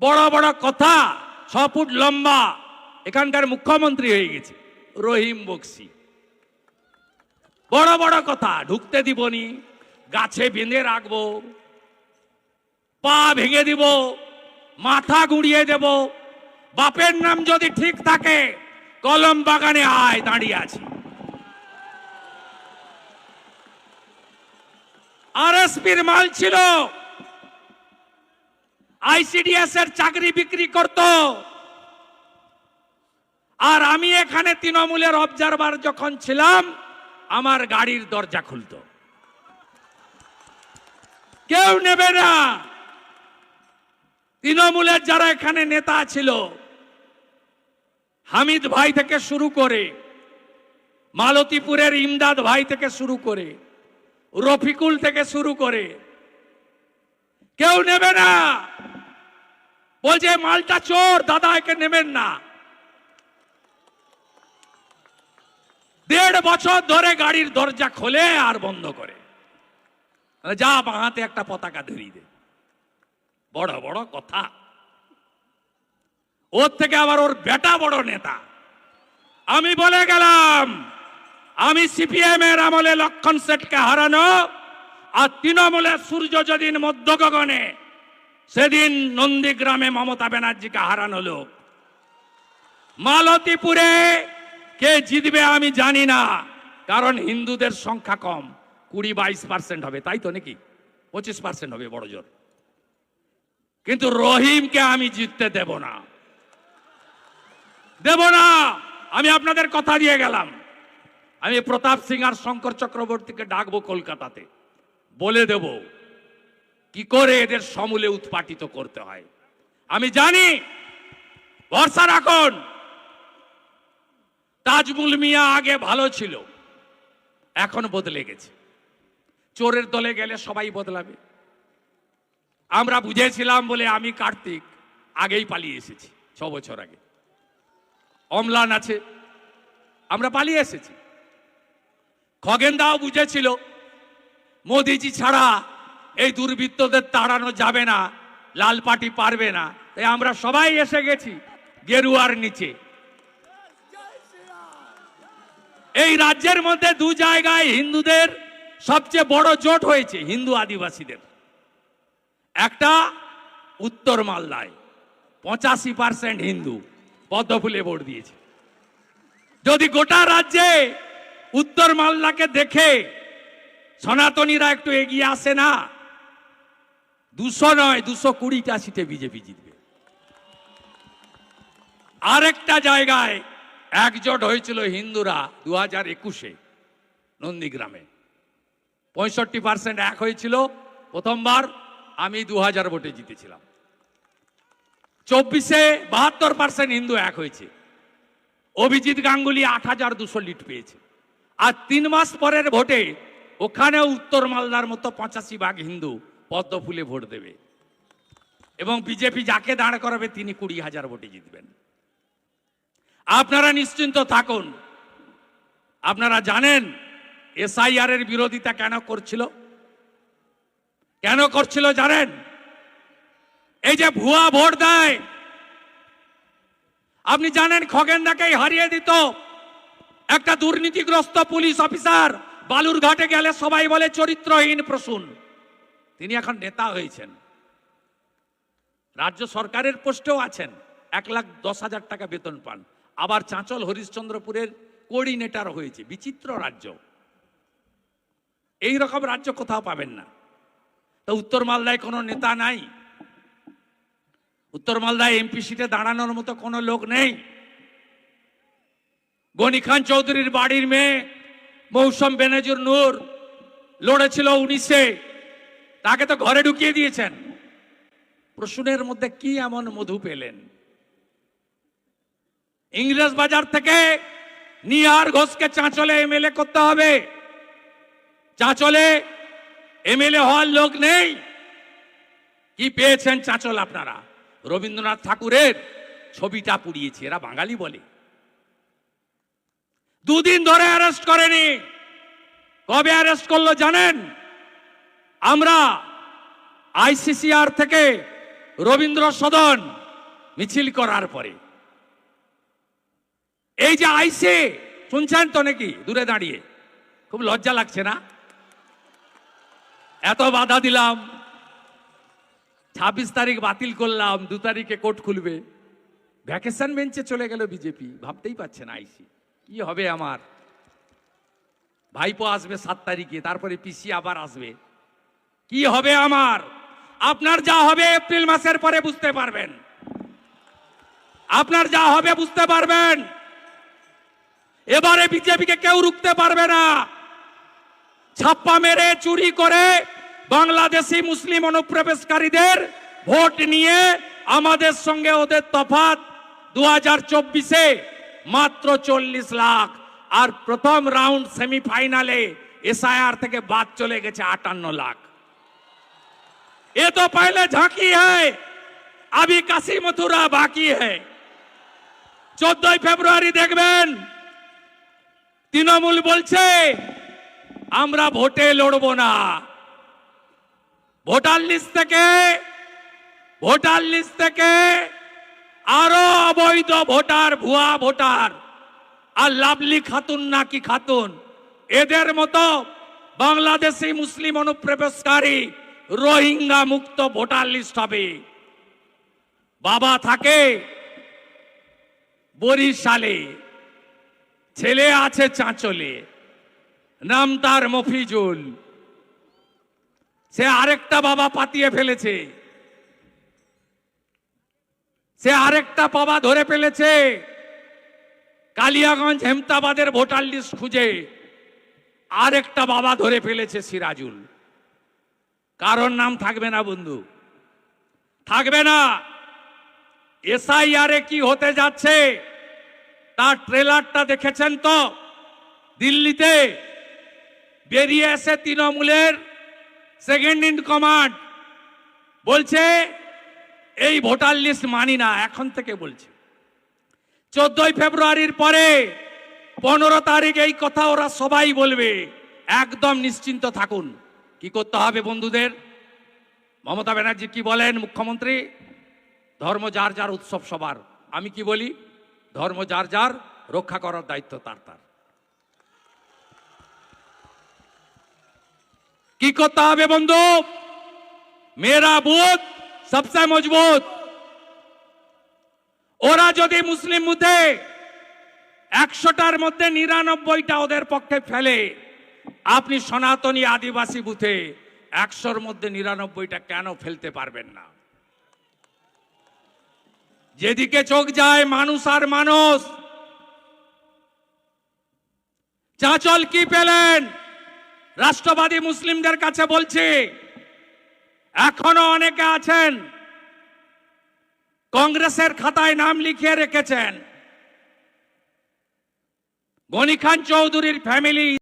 বড় বড় কথা, 6 ফুট লম্বা, এখানকার মুখ্যমন্ত্রী হয়ে গেছে রহিম বক্সি। বড় বড় কথা, ঢুকতে দিবনি, গাছে বেঁধে রাখবো, পা ভেঙে দিব, মাথা গুঁড়িয়ে দেব, বাপের নাম যদি ঠিক থাকে কলম বাগানে আয়, দাঁড়িয়ে আছি। আরএসপির মাল ছিল, আইসিডিএস এর চাকরি বিক্রি করত, আর আমি এখানে তৃণমূলের অবজারভার যখন ছিলাম আমার গাড়ির দরজা খুলতো। কেউ নেবে না। তৃণমূলের যারা এখানে নেতা ছিল, হামিদ ভাই থেকে শুরু করে, মালতীপুরের ইমদাদ ভাই থেকে শুরু করে, রফিকুল থেকে শুরু করে, কেউ নেবে না। বলছে মালটা চোর, দাদা একে নেবেন না। 1.5 বছর ধরে গাড়ির দরজা খোলে আর বন্ধ করে, যা বাঁহাতে একটা পতাকা ধরিয়ে দে। বড় বড় কথা। ওর থেকে আবার ওর বেটা বড় নেতা। আমি বলে গেলাম, আমি সিপিএম এর আমলে লক্ষণ সেটকে হারানো, আর তৃণমূলের সূর্য যেদিন মধ্য গগনে, সেদিন নন্দীগ্রামে মমতা ব্যানার্জিকে হারানো লোক। মালতীপুরে কে জিতবে আমি জানি না, কারণ হিন্দুদের সংখ্যা কম, 20-22% হবে, তাই তো নাকি 25% হবে বড় জোর। কিন্তু রহিমকে আমি জিততে দেব না, দেব না। আমি আপনাদের কথা দিয়ে গেলাম, আমি প্রতাপ সিং আর শঙ্কর চক্রবর্তীকে ডাকবো কলকাতাতে, বলে দেব কি করে এদের সমূলে উৎপাটিত করতে হয়। আমি জানি, ভরসা রাখুন। তাজমুল মিয়া আগে ভালো ছিল, এখন বদলে গেছে। চোরের দলে গেলে সবাই বদলাবে। আমরা বুঝেছিলাম বলে আমি কার্তিক আগেই পালিয়ে এসেছি, 6 বছর আগে। অমলান আছে, আমরা পালিয়ে এসেছি। খগেনদাও বুঝেছিল মোদিজি ছাড়া এই দুর্বৃত্তদের তাড়ানো যাবে না, লাল পার্টি পারবে না, তাই আমরা সবাই এসে গেছি গেরুয়ার নিচে। এই রাজ্যের মধ্যে 2 জায়গায় হিন্দুদের সবচেয়ে বড় জোট হয়েছে, হিন্দু আদিবাসীদের। একটা উত্তর মালদায় 85% হিন্দু পদ্মফুলে ভোট দিয়েছে। যদি গোটা রাজ্যে উত্তর মালদাকে দেখে সনাতনীরা একটু এগিয়ে আসে না, 200 নয় 220টা সিটে বিজেপি জিতবে। আরেকটা জায়গায় একজোট হয়েছিল হিন্দুরা 2021-এ নন্দীগ্রামে, 65% এক হয়েছিল প্রথমবার। আমি 2000 ভোটে জিতেছিলাম। 24-এ 72% হিন্দু এক হয়েছে। অভিজিৎ গাঙ্গুলি 8200 লিড পেয়েছে। আর 3 মাস পরের ভোটে ওখানেও উত্তর মালদার মতো 85% হিন্দু পদ্মফুলে ভোট দেবে, এবং বিজেপি যাকে দাঁড় করাবে তিনি 20,000 ভোটে জিতবেন। আপনারা নিশ্চিন্ত থাকুন। আপনারা জানেন এসআইআর এর বিরোধিতা কেন করছিল? কেন করছিল জানেন? এই যে ভুয়া ভোট দেয়, আপনি জানেন খগেনদাকেই হারিয়ে দিত একটা দুর্নীতিগ্রস্ত পুলিশ অফিসার। বালুরঘাটে গেলে সবাই বলে চরিত্রহীন প্রসূন। তিনি এখন নেতা হয়েছেন, রাজ্য সরকারের পোস্টেও আছেন, 1,10,000 টাকা বেতন পান। আবার চাঁচল হরিশ্চন্দ্রপুরের কোঅর্ডিনেটর হয়েছে। বিচিত্র রাজ্য, এই রকম রাজ্য কোথাও পাবেন না। তো উত্তর মালদায় কোনো নেতা নাই, উত্তর মালদায় এমপি সিটে দাঁড়ানোর মতো কোনো লোক নেই। গনি খান চৌধুরীর বাড়ির মেয়ে মৌসুম বেনজির নূর লড়েছিল 19-এ, তাকে তো ঘরে ঢুকিয়ে দিয়েছেন। প্রশ্নের মধ্যে কি এমন মধু পেলেন? ইংরেজ বাজার থেকে নিহার ঘোষকে চাঁচলে এমএলএ করতে হবে। চাঁচলে এমএলএ হওয়ার লোক নেই। কি পেয়েছেন চাঁচল আপনারা? রবীন্দ্রনাথ ঠাকুরের ছবিটা পুড়িয়েছে, এরা বাঙালি বলে। 2 দিন ধরে অ্যারেস্ট করেনি। কবে অ্যারেস্ট করলো জানেন? আমরা আইসিসিআর থেকে রবীন্দ্র সদন মিছিল করার পরে এই যে আইসে শুনছেন তো নাকি দূরে দাঁড়িয়ে? খুব লজ্জা লাগছে না? এত বাধা দিলাম, 26 তারিখ বাতিল করলাম, 2 তারিখে কোর্ট খুলবে, ভ্যাকেশন বেঞ্চে চলে গেল বিজেপি। ভাবতেই পারছে না আইসি কি হবে। আমার ভাইপো আসবে 7 তারিখে, তারপরে পিসি আবার আসবে, কি হবে আমার? আপনার যা হবে এপ্রিল মাসের পরে বুঝতে পারবেন। আপনার যা হবে বুঝতে পারবেন। এবারে বিজেপিকে কেউ রুখতে পারবে না। ছাপ্পা মেরে চুরি করে বাংলাদেশি মুসলিম অনুপ্রবেশকারীদের ভোট নিয়ে আমাদের সঙ্গে ওদের তফাৎ 2024-এ মাত্র 40 লাখ। আর প্রথম রাউন্ড সেমিফাইনালে एसआईआर থেকে বাদ চলে গেছে 58 লাখ। ये तो पहले झांकी है, अभी काशी मथुरा बाकी है। 14 ফেব্রুয়ারি দেখবেন তৃণমূল বলছে আমরা ভোটে লড়ব না। ভোটার লিস্ট থেকে আরো অবৈধ ভোটার, ভুয়া ভোটার আর লাভলি খাতুন নাকি খাতুন, এদের মতো বাংলাদেশি মুসলিম অনুপ্রবেশকারী রোহিঙ্গা মুক্ত ভোটার লিস্ট হবে। বাবা থাকে বরিশালে, ছেলে আছে চাঁচলে, নাম তার মফিজুল। সে আরেকটা বাবা পাতিয়ে ফেলেছে, সে আরেকটা বাবা ধরে ফেলেছে কালিয়াগঞ্জ হেমতাবাদের ভোটার লিস্ট খুঁজে। আরেকটা বাবা ধরে ফেলেছে সিরাজুল। কারণ নাম থাকবে না বন্ধু, থাকবে না। এসআইআর কি হতে যাচ্ছে তার ট্রেলারটা দেখেছেন তো? দিল্লিতে বেরিয়ে এসে তৃণমূলের সেকেন্ড ইন কমান্ড বলছে এই ভোটার লিস্ট মানি না। এখন থেকে বলছে 14 ফেব্রুয়ারির পরে 15 তারিখ এই কথা ওরা সবাই বলবে। একদম নিশ্চিন্ত থাকুন। কি করতে হবে বন্ধুদের? মমতা ব্যানার্জি কি বলেন মুখ্যমন্ত্রী? ধর্ম যার যার, উৎসব সবার। আমি কি বলি? ধর্ম যার যার, রক্ষা করার দায়িত্ব তার তার। কি করতে হবে বন্ধু? মেরা বুথ সবচেয়ে মজবুত। ওরা যদি মুসলিম বুথে 100টার মধ্যে 99টা ওদের পক্ষে ফেলে, আপনি সনাতনী আদিবাসী বুথে 100-র মধ্যে 99টা কেন ফেলতে পারবেন না? যেদিকে চোখ যায় মানুষ আর মানুষ। চাঁচল কি পেলেন? রাষ্ট্রবাদী মুসলিমদের কাছে বলছি, এখনো অনেকে আছেন কংগ্রেসের খাতায় নাম লিখিয়ে রেখেছেন। গনি খান চৌধুরীর ফ্যামিলি